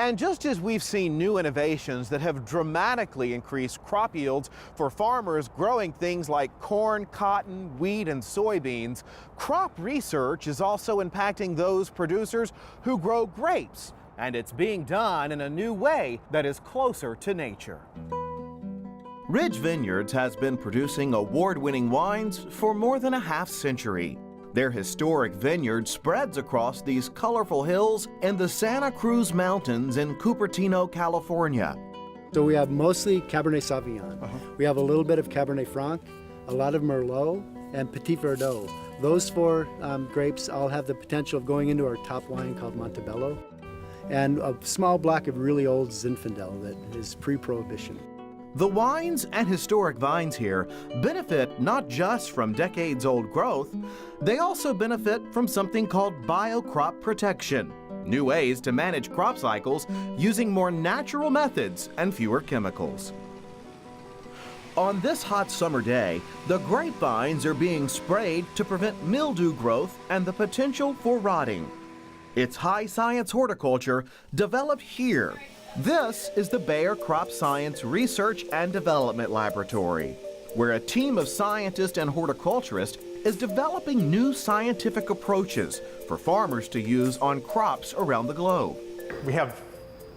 And just as we've seen new innovations that have dramatically increased crop yields for farmers growing things like corn, cotton, wheat, and soybeans, crop research is also impacting those producers who grow grapes. And it's being done in a new way that is closer to nature. Ridge Vineyards has been producing award-winning wines for more than a half-century. Their historic vineyard spreads across these colorful hills in the Santa Cruz Mountains in Cupertino, California. So we have mostly Cabernet Sauvignon. We have a little bit of Cabernet Franc, a lot of Merlot, and Petit Verdot. Those four grapes all have the potential of going into our top wine called Montebello, and a small block of really old Zinfandel that is pre-Prohibition. The wines and historic vines here benefit not just from decades-old growth, they also benefit from something called biocrop protection, new ways to manage crop cycles using more natural methods and fewer chemicals. On this hot summer day, the grapevines are being sprayed to prevent mildew growth and the potential for rotting. It's high-science horticulture developed here. This is the Bayer Cropscience Research and Development Laboratory, where a team of scientists and horticulturists is developing new scientific approaches for farmers to use on crops around the globe. We have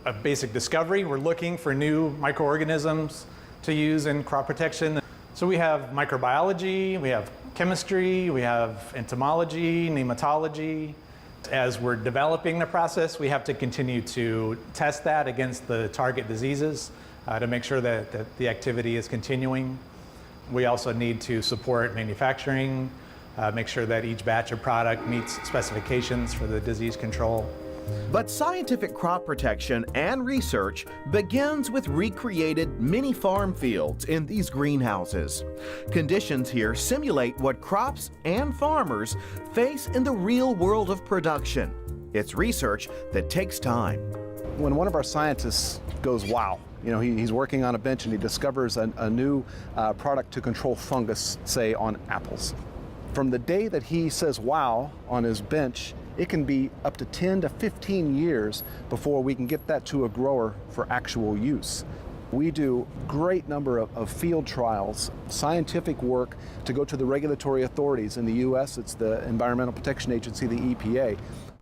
a basic discovery. We're looking for new microorganisms to use in crop protection. So we have microbiology, we have chemistry, we have entomology, nematology. As we're developing the process, we have to continue to test that against the target diseases to make sure that the activity is continuing. We also need to support manufacturing, make sure that each batch of product meets specifications for the disease control. But scientific crop protection and research begins with recreated mini farm fields in these greenhouses. Conditions here simulate what crops and farmers face in the real world of production. It's research that takes time. When one of our scientists goes, wow, he's working on a bench and he discovers a new product to control fungus, say on apples. From the day that he says wow on his bench, it can be up to 10 to 15 years before we can get that to a grower for actual use. We do a great number of field trials, scientific work to go to the regulatory authorities. In the U.S., it's the Environmental Protection Agency, the EPA.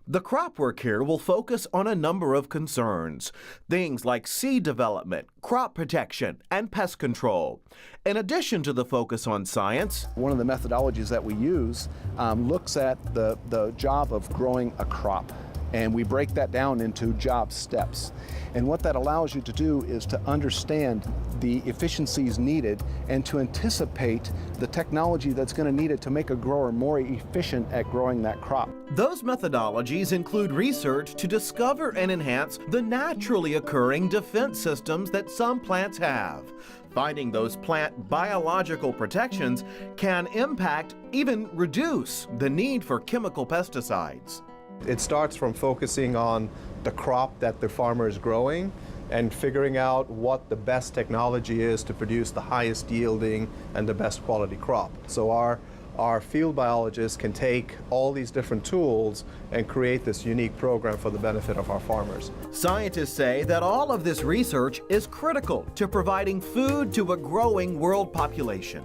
The crop work here will focus on a number of concerns, things like seed development, crop protection, and pest control. In addition to the focus on science, one of the methodologies that we use looks at the job of growing a crop, and we break that down into job steps. And what that allows you to do is to understand the efficiencies needed and to anticipate the technology that's going to need it to make a grower more efficient at growing that crop. Those methodologies include research to discover and enhance the naturally occurring defense systems that some plants have. Finding those plant biological protections can impact, even reduce, the need for chemical pesticides. It starts from focusing on the crop that the farmer is growing and figuring out what the best technology is to produce the highest yielding and the best quality crop. So our field biologists can take all these different tools and create this unique program for the benefit of our farmers. Scientists say that all of this research is critical to providing food to a growing world population.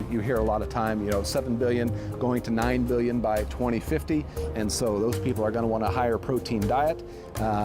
You hear a lot of time, 7 billion going to 9 billion by 2050, and so those people are going to want a higher protein diet,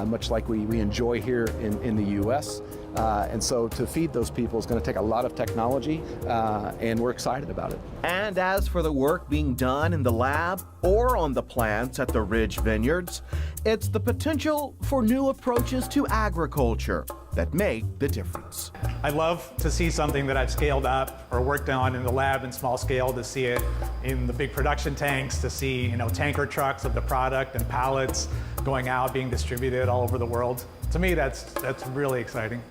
much like we enjoy here in the U.S. And so to feed those people is going to take a lot of technology, and we're excited about it. And as for the work being done in the lab or on the plants at the Ridge Vineyards, it's the potential for new approaches to agriculture that make the difference. I love to see something that I've scaled up or worked on in the lab in small scale, to see it in the big production tanks, to see tanker trucks of the product and pallets going out, being distributed all over the world. To me, that's really exciting.